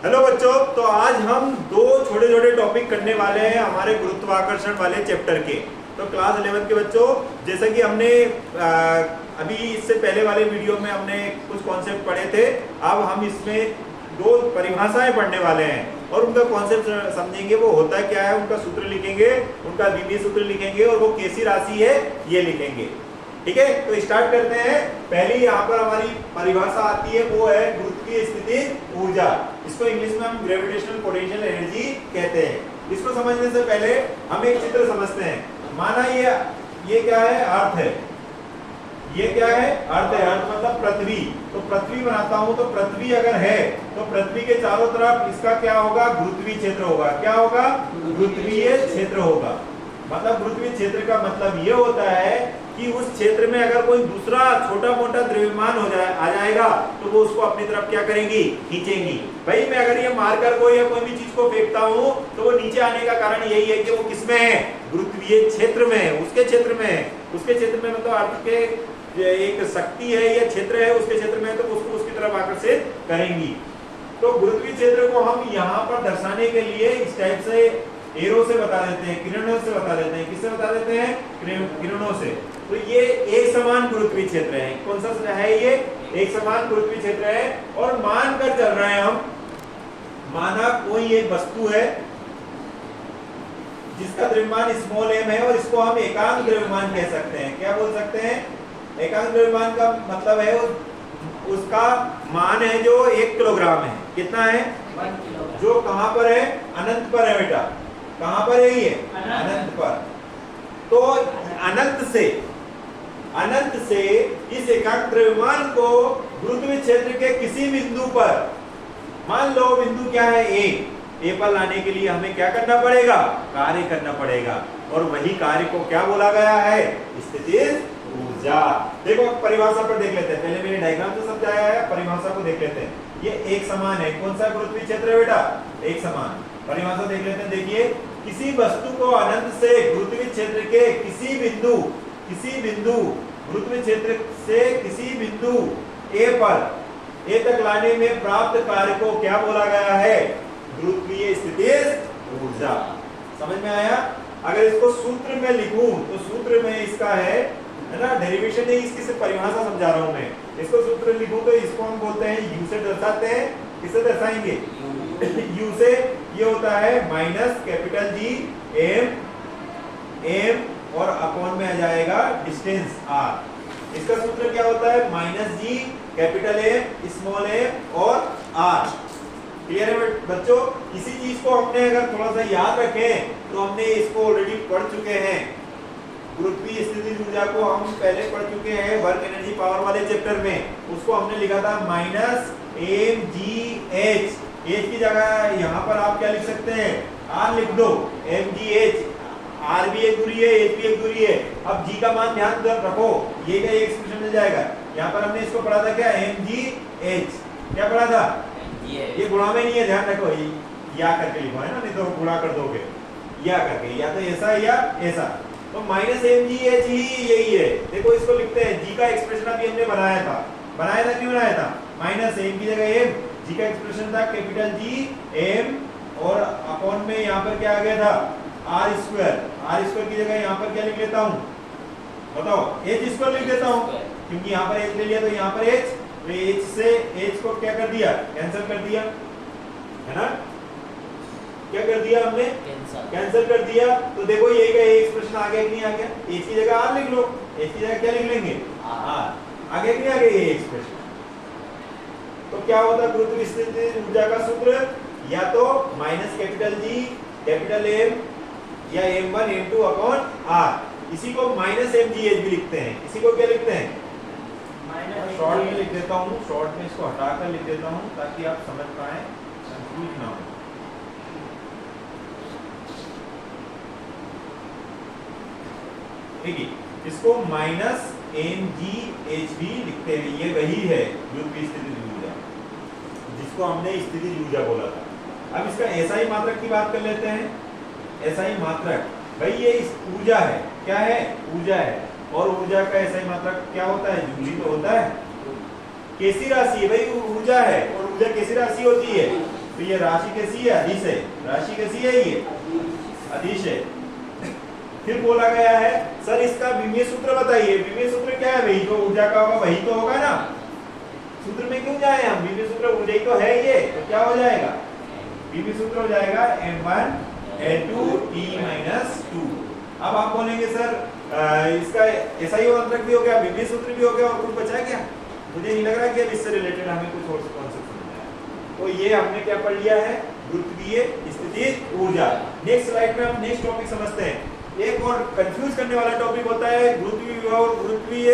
Hello बच्चों, तो आज हम दो छोटे छोटे टॉपिक करने वाले हैं हमारे गुरुत्वाकर्षण वाले चैप्टर के। तो क्लास 11 के बच्चों, जैसा कि हमने अभी इससे पहले वाले वीडियो में हमने कुछ कॉन्सेप्ट पढ़े थे, अब हम इसमें दो परिभाषाएं पढ़ने वाले हैं और उनका कॉन्सेप्ट समझेंगे। वो होता क्या है, उनका सूत्र लिखेंगे, उनका विमीय सूत्र लिखेंगे और वो कैसी राशि है ये लिखेंगे। ठीक है, तो स्टार्ट करते हैं। पहली यहाँ पर हमारी परिभाषा आती है, वो है गुरुत्वीय स्थितिज ऊर्जा। इसको इंग्लिश में हम ग्रेविटेशनल पोटेंशियल एनर्जी कहते हैं। इसको समझने से पहले हम एक चित्र समझते हैं। माना ये क्या है, अर्थ है। ये क्या है, अर्थ है। अर्थ मतलब पृथ्वी। तो पृथ्वी बनाता हूं, तो पृथ्वी अगर है तो पृथ्वी के चारों तरफ इसका क्या होगा, गुरुत्वीय क्षेत्र होगा। क्या होगा, गुरुत्वीय क्षेत्र होगा। मतलब गुरुत्वीय क्षेत्र का मतलब ये होता है कि उस क्षेत्र में अगर कोई दूसरा छोटा मोटा द्रव्यमान आ जाएगा तो वो उसको अपनी तरफ क्या करेंगी, खींचेंगी। भाई मैं अगर ये मार्कर को या कोई भी चीज को फेंकता हूँ तो वो नीचे आने का कारण यही है कि वो किसमें है, गुरुत्वीय क्षेत्र में है, उसके क्षेत्र में है। उसके क्षेत्र में मतलब अर्थ के एक शक्ति है या क्षेत्र है, उसके क्षेत्र में, तो उसको उसकी तरफ आकर्षित करेंगी। तो गुरुत्वीय क्षेत्र को हम यहाँ पर दर्शाने के लिए इस टाइप से एरो से बता देते हैं, किरणों से बता देते हैं। किससे बता देते हैं, किरणों से। तो ये एक समान गुरुत्वीय क्षेत्र है। कौन सा है ये, एक समान गुरुत्वीय क्षेत्र है। और मान कर चल रहे हैं हम, माना कोई एक वस्तु है जिसका द्रव्यमान स्मॉल m है और इसको हम एकांक द्रव्यमान कह सकते हैं। क्या बोल सकते हैं, एकांक द्रव्यमान का मतलब है उसका मान है जो 1 किलोग्राम है। कितना है, 1 किलोग्राम। जो कहां पर है, अनंत पर है बेटा। कहां पर है ये, अनंत पर। तो अनंत से इस एकांक द्रव्यमान को गुरुत्वीय क्षेत्र के किसी बिंदु पर, मान लो बिंदु क्या है, ए पर लाने के लिए हमें क्या करना पड़ेगा, कार्य करना पड़ेगा। और वही कार्य को क्या बोला गया है, स्थितिज ऊर्जा। देखो परिभाषा पर देख लेते हैं। पहले मैंने डायग्राम से समझाया है, परिभाषा को देख लेते हैं। ये एक समान है। कौन सा गुरुत्वीय क्षेत्र है बेटा, एक समान। परिभाषा देख लेते हैं। देखिए, किसी वस्तु को अनंत से गुरुत्वीय क्षेत्र के किसी बिंदु गुरुत्वीय क्षेत्र से किसी बिंदु ए तक लाने में प्राप्त कार्य को क्या बोला गया है, गुरुत्वीय स्थितिज ऊर्जा। समझ में आया। अगर इसको सूत्र में लिखूं तो सूत्र में इसका है ना, डेरिवेशन नहीं, इसकी सिर्फ परिभाषा समझा रहा हूं मैं। इसको सूत्र लिखूं तो इसको हम बोलते हैं, यू से दर्शाते हैं। किससे दर्शाएंगे, यू से। ये होता है माइनस कैपिटल जी एम और अपॉन में आ जाएगा डिस्टेंस आर। इसका सूत्र क्या होता है, माइनस जी कैपिटल एम स्मॉल एम और आर। क्लियर है बच्चों। इसी चीज को हमने अगर थोड़ा सा याद रखें तो हमने इसको ऑलरेडी पढ़ चुके हैं। गुरुत्वीय स्थितिज ऊर्जा को हम पहले पढ़ चुके हैं वर्क एनर्जी पावर वाले चैप्टर में। उसको हमने लिखा था minus M G H. H की जगह यहाँ पर आप क्या लिख सकते हैं, आर लिख दो, एम जी एच। आर भी एक दूरी है, एच भी एक दूरी है। अब जी का मान ध्यान रखो, ये क्या एक्सप्रेशन मिल जाएगा। यहाँ पर हमने इसको पढ़ा था क्या, एम जी एच। क्या पढ़ा था, ये गुणा में नहीं है, ध्यान रखो। या करके लिखो है ना, नहीं तो गुणा कर दोगे या करके, या तो ऐसा या ऐसा। तो माइनस एम जी एच ही यही है। देखो इसको लिखते हैं, जी का एक्सप्रेशन अभी हमने बनाया था क्यों बनाया था, माइनस एम की जगह एम, जी का एक्सप्रेशन था कैपिटल जी एम और अपॉन में यहाँ पर क्या आ गया था, आर स्क्वायर की जगह यहाँ पर क्या लिख लेता हूँ, बताओ, एच स्क्वायर लिख देता हूँ, क्योंकि यहाँ पर एच ले लिया तो यहाँ पर एच, तो एच से एच को क्या कर दिया, कैंसिल कर दिया, है ना। क्या कर दिया हमने, कैंसिल कर दिया। तो देखो यही का एक्सप्रेशन आ गया कि नहीं आ गया। एच की जगह आर लिख लो, एच की जगह क्या लिख लेंगे, आर। आ गया कि नहीं आ गया ये एक्सप्रेशन। तो क्या होता है गुरुत्वीय स्थितिज ऊर्जा का सूत्र, या तो minus capital G capital M या m1 m2 अपॉन r। इसी को माइनस mgh भी लिखते हैं। इसी को क्या लिखते हैं, शॉर्ट में लिख देता हूँ, शॉर्ट में इसको हटाकर लिख देता हूँ ताकि आप समझ पाए, कंफ्यूज ना हो। ठीक है, इसको माइनस mgh भी लिखते हैं। ये वही है गुरुत्वीय स्थितिज ऊर्जा जिसको हमने स्थितिज ऊर्जा बोला था। अब इसका SI मात्रक की बात कर लेते हैं। SI मात्रक, भाई ये ऊर्जा है, क्या है, ऊर्जा है। और ऊर्जा का SI मात्रक क्या होता है, जूल तो होता है। कैसी राशि है भाई, ऊर्जा है और ऊर्जा कैसी राशि होती है, तो ये राशि कैसी है? अदिश है। राशि कैसी है? ये अदिश है। फिर बोला गया है सर इसका विमीय सूत्र बताइए। विमीय सूत्र क्या है? वही जो ऊर्जा का होगा वही तो होगा ना। सूत्र में क्यों जाए हम? विमीय सूत्र ऊर्जा ही तो है ये, तो क्या हो जाएगा? विमीय सूत्र हो जाएगा m1 L2 T - 2। अब आप बोलेंगे सर इसका SI मात्रक भी हो गया, विमीय सूत्र भी हो गया, और कुछ बचा क्या? मुझे नहीं लग रहा कि अब इससे रिलेटेड हमें कुछ और कॉन्सेप्ट समझना है। तो ये हमने क्या पढ़ लिया है? गुरुत्वीय स्थितिज ऊर्जा। नेक्स्ट स्लाइड में हम नेक्स्ट टॉपिक समझते हैं। एक और कंफ्यूज करने वाला टॉपिक होता है गुरुत्वीय विभव और गुरुत्वीय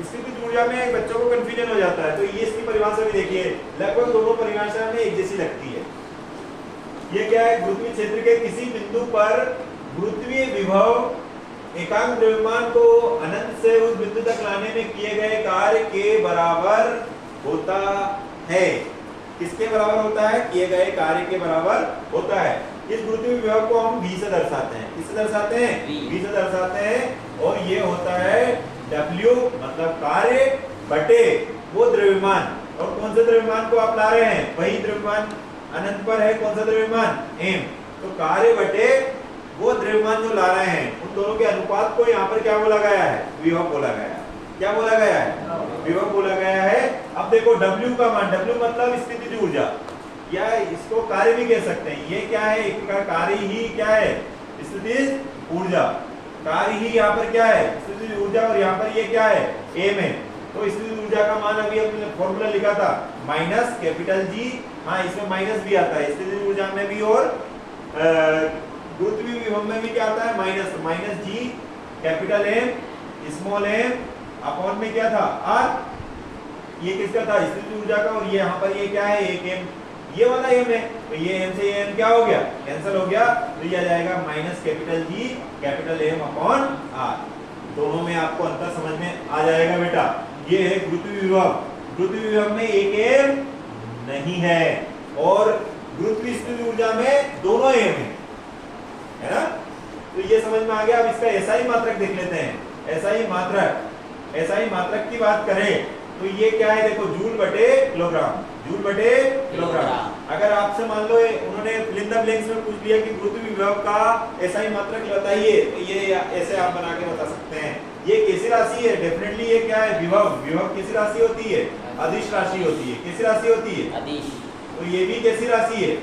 स्थितिज ऊर्जा में बच्चों को कंफ्यूजन हो जाता है। तो ये इसकी परिभाषा भी देखिए, लगभग दोनों परिभाषा में एक जैसी लगती है। ये क्या है? गुरुत्वीय क्षेत्र के किसी बिंदु पर गुरुत्वीय विभव एकांक द्रव्यमान को अनंत से उस बिंदु तक लाने में किए गए कार्य के बराबर होता है। किसके बराबर होता है? किए गए कार्य के बराबर होता है। इस गुरुत्वीय विभव को हम v से दर्शाते हैं। किससे दर्शाते हैं? v से दर्शाते हैं। और ये होता है w मतलब कार्य बटे वो द्रव्यमान। और कौन से द्रव्यमान को आप ला रहे हैं? वही द्रव्यमान अनंत पर है। कौन सा द्रव्यमान? m। तो कार्य बटे वो द्रव्यमान जो ला रहे हैं उन दोनों के अनुपात को यहाँ पर क्या बोला गया है? विभव बोला गया है। क्या बोला गया है? विभव बोला गया है। अब देखो W का मान, W मतलब स्थितिज ऊर्जा, या इसको कार्य भी कह सकते हैं। ये क्या है? एक प्रकार कार्य ही क्या है? स्थितिज ऊर्जा। कार्य ही यहाँ पर क्या है? स्थितिज ऊर्जा। और यहाँ पर ये क्या है? m है। तो स्थितिज ऊर्जा का मान अभी हमने फॉर्मूला लिखा था माइनस कैपिटल G। हाँ, इसमें माइनस भी आता है स्थितिज ऊर्जा में भी, और गुरुत्वीय विभव में भी क्या आता है? माइनस। तो minus G capital M small m upon में क्या था? R। ये किसका था? स्थितिज ऊर्जा का। और ये यहाँ पर ये क्या है? एक m, ये वाला m है। तो ये m से ये m क्या हो गया? कैंसिल हो गया। तो ये आ जाएगा minus capital G capital M upon R। दोनों में आपको अंतर समझ में आ जाएगा बेटा। ये है गुरुत्वीय विभव। गुरुत्वीय विभव में एक m नहीं है, और गुरुत्वीय स्थितिज ऊर्जा में दोनों m है ना। तो ये समझ में आ गया। अब इसका SI मात्रक देख लेते हैं। SI मात्रक, SI मात्रक की बात करें तो ये क्या है? देखो जूल बटे किलोग्राम, जूल बटे किलोग्राम। अगर आपसे मान लो उन्होंने फिल इन द ब्लैंक्स में पूछ लिया कि गुरुत्वीय विभव का SI मात्रक बताइए, तो ये ऐसे आप बना के बता सकते हैं। ये कैसी राशि है? डेफिनेटली ये क्या है? विभव। विभव कैसी राशि होती है? अदिश राशि होती है। कैसी राशि होती है? अदिश। तो ये भी कैसी राशि है?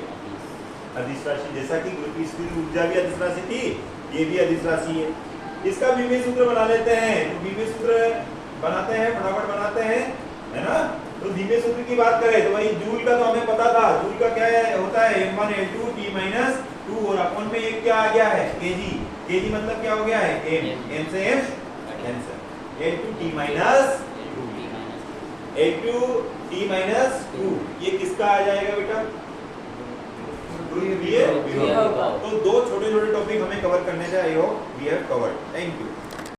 अदिश राशि। जैसा कि गुरुत्वीय स्थितिज ऊर्जा भी अदिश राशि थी, ये भी अदिश राशि है। इसका विमीय सूत्र बना लेते हैं। तो विमीय सूत्र बनाते हैं, फटाफट बनाते हैं, है ना। तो विमीय सूत्र की बात करें तो वही जूल का तो हमें पता था। जूल का क्या है? होता है m1 L2 T - 2, और अपॉन में एक क्या आ गया है? kg। kg मतलब क्या हो गया है? m। m से m कैंसिल। L2 T - 2। ये किसका आ जाएगा बेटा? गुरुत्वीय विभव। तो दो छोटे छोटे टॉपिक हमें कवर करने थे। I hope we have covered. Thank you.